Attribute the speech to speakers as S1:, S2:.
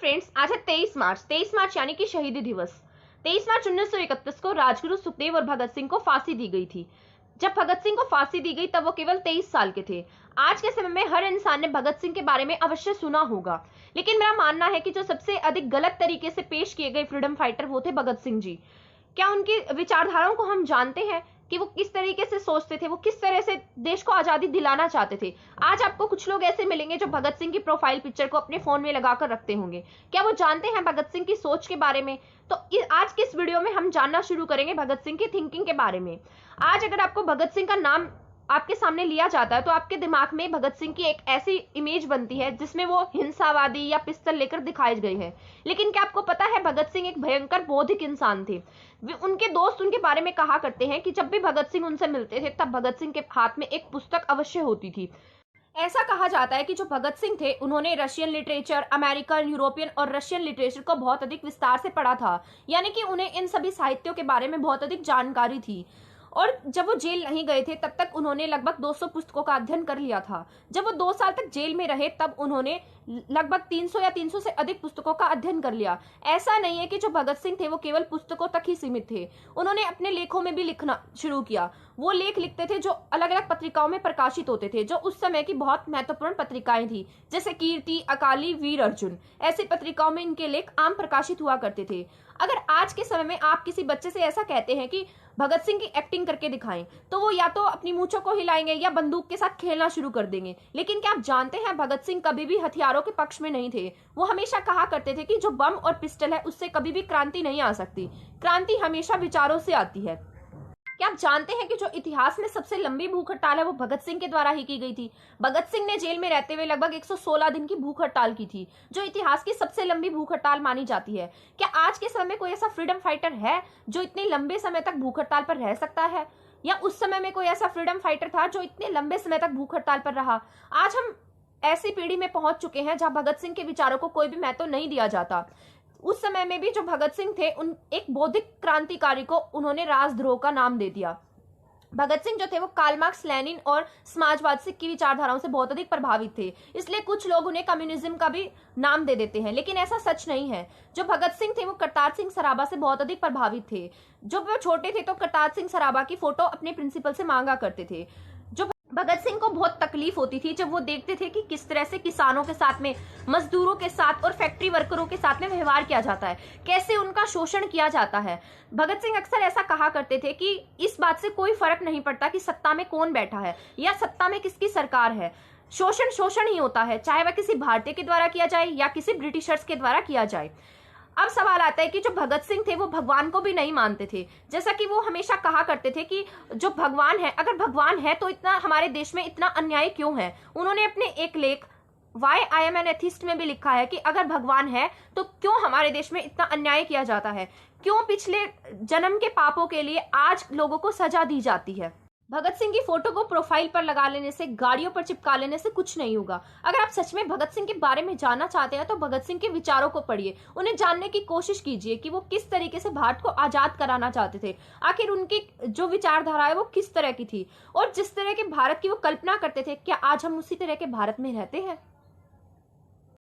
S1: Friends, आज है 23 मार्च यानी कि शहीदी दिवस। 23 मार्च 1931 को राजगुरु सुखदेव और भगत सिंह को फांसी दी गई थी। जब भगत सिंह को फांसी दी गई तब वो केवल 23 साल के थे। आज के समय में हर इंसान ने भगत सिंह के बारे में अवश्य सुना होगा, लेकिन मेरा मानना है कि जो सबसे अधिक गलत तरीके से पेश किए गए फ्रीडम फाइटर वो थे भगत सिंह जी। क्या उनकी विचारधाराओं को हम जानते हैं कि वो किस तरीके से सोचते थे, वो किस तरह से देश को आजादी दिलाना चाहते थे। आज आपको कुछ लोग ऐसे मिलेंगे जो भगत सिंह की प्रोफाइल पिक्चर को अपने फोन में लगाकर रखते होंगे। क्या वो जानते हैं भगत सिंह की सोच के बारे में? तो आज के इस वीडियो में हम जानना शुरू करेंगे भगत सिंह की थिंकिंग के बारे में। आज अगर आपको भगत सिंह का नाम आपके सामने लिया जाता है तो आपके दिमाग में भगत सिंह की एक ऐसी इमेज बनती है जिसमें वो हिंसावादी या पिस्तल लेकर दिखाए गए हैं। लेकिन क्या आपको पता है भगत सिंह एक भयंकर बौद्धिक इंसान थे। उनके दोस्त उनके बारे में कहा करते हैं कि जब भी भगत सिंह उनसे मिलते थे तब भगत सिंह के हाथ में एक पुस्तक अवश्य होती थी। ऐसा कहा जाता है कि जो भगत सिंह थे उन्होंने रशियन लिटरेचर, अमेरिकन, यूरोपियन और रशियन लिटरेचर को बहुत अधिक विस्तार से पढ़ा था, यानी कि उन्हें इन सभी साहित्यों के बारे में बहुत अधिक जानकारी थी। और जब वो जेल नहीं गए थे तब तक उन्होंने लगभग 200 पुस्तकों का अध्ययन कर लिया था। जब वो 2 साल तक जेल में रहे तब उन्होंने लगभग 300 या 300 से अधिक पुस्तकों का अध्ययन कर लिया। ऐसा नहीं है कि जो भगत सिंह थे वो केवल पुस्तकों तक ही सीमित थे, उन्होंने अपने लेखों में भी लिखना शुरू किया। वो लेख लिखते थे जो अलग अलग पत्रिकाओं में प्रकाशित होते थे, जो उस समय की बहुत महत्वपूर्ण पत्रिकाएं थी, जैसे कीर्ति, अकाली, वीर अर्जुन। ऐसी पत्रिकाओं में इनके लेख आम प्रकाशित हुआ करते थे। अगर आज के समय में आप किसी बच्चे से ऐसा कहते हैं कि भगत सिंह की एक्टिंग करके दिखाएं, तो वो या तो अपनी मूंछों को हिलाएंगे या बंदूक के साथ खेलना शुरू कर देंगे। लेकिन क्या आप जानते हैं भगत सिंह कभी भी हथियारों के पक्ष में नहीं थे। वो हमेशा कहा करते थे कि जो बम और पिस्टल है उससे कभी भी क्रांति नहीं आ सकती, क्रांति हमेशा विचारों से आती है। क्या आप जानते हैं कि जो इतिहास में सबसे लंबी भूख हड़ताल है वो भगत सिंह के द्वारा ही की गई थी। भगत सिंह ने जेल में रहते हुए लगभग 116 दिन की भूख हड़ताल की थी, जो इतिहास की सबसे लंबी भूख हड़ताल मानी जाती है। क्या आज के समय में कोई ऐसा फ्रीडम फाइटर है जो इतने लंबे समय तक भूख हड़ताल पर रह सकता है, या उस समय में कोई ऐसा फ्रीडम फाइटर था जो इतने लंबे समय तक भूख हड़ताल पर रहा? आज हम ऐसी पीढ़ी में पहुंच चुके हैं जहां भगत सिंह के विचारों को कोई भी महत्व नहीं दिया जाता। उस समय में भी जो भगत सिंह थे उन एक बौद्धिक क्रांतिकारी को उन्होंने राजद्रोह का नाम दे दिया। भगत सिंह जो थे वो कार्ल मार्क्स, लेनिन और समाजवाद से की विचारधाराओं से बहुत अधिक प्रभावित थे, इसलिए कुछ लोग उन्हें कम्युनिज्म का भी नाम दे देते हैं, लेकिन ऐसा सच नहीं है। जो भगत सिंह थे वो करतार सिंह सराभा से बहुत अधिक प्रभावित थे। जब वो छोटे थे तो करतार सिंह सराभा की फोटो अपने प्रिंसिपल से मांगा करते थे। जो भगत सिंह को बहुत तकलीफ होती थी जब वो देखते थे कि किस तरह से किसानों के साथ में, मजदूरों के साथ और फैक्ट्री वर्करों के साथ में व्यवहार किया जाता है, कैसे उनका शोषण किया जाता है। भगत सिंह अक्सर ऐसा कहा करते थे कि इस बात से कोई फर्क नहीं पड़ता कि सत्ता में कौन बैठा है या सत्ता में किसकी सरकार है, शोषण शोषण ही होता है, चाहे वह किसी भारतीय के द्वारा किया जाए या किसी ब्रिटिशर्स के द्वारा किया जाए। अब सवाल आता है कि जो भगत सिंह थे वो भगवान को भी नहीं मानते थे, जैसा कि वो हमेशा कहा करते थे कि जो भगवान है, अगर भगवान है तो इतना हमारे देश में इतना अन्याय क्यों है। उन्होंने अपने एक लेख why I am an atheist में भी लिखा है कि अगर भगवान है तो क्यों हमारे देश में इतना अन्याय किया जाता है, क्यों पिछले जन्म के पापों के लिए आज लोगों को सजा दी जाती है। भगत सिंह की फोटो को प्रोफाइल पर लगा लेने से, गाड़ियों पर चिपका लेने से कुछ नहीं होगा। अगर आप सच में भगत सिंह के बारे में जानना चाहते हैं तो भगत सिंह के विचारों को पढ़िए, उन्हें जानने की कोशिश कीजिए कि वो किस तरीके से भारत को आजाद कराना चाहते थे, आखिर उनकी जो विचारधारा है वो किस तरह की थी, और जिस तरह के भारत की वो कल्पना करते थे क्या आज हम उसी तरह के भारत में रहते हैं।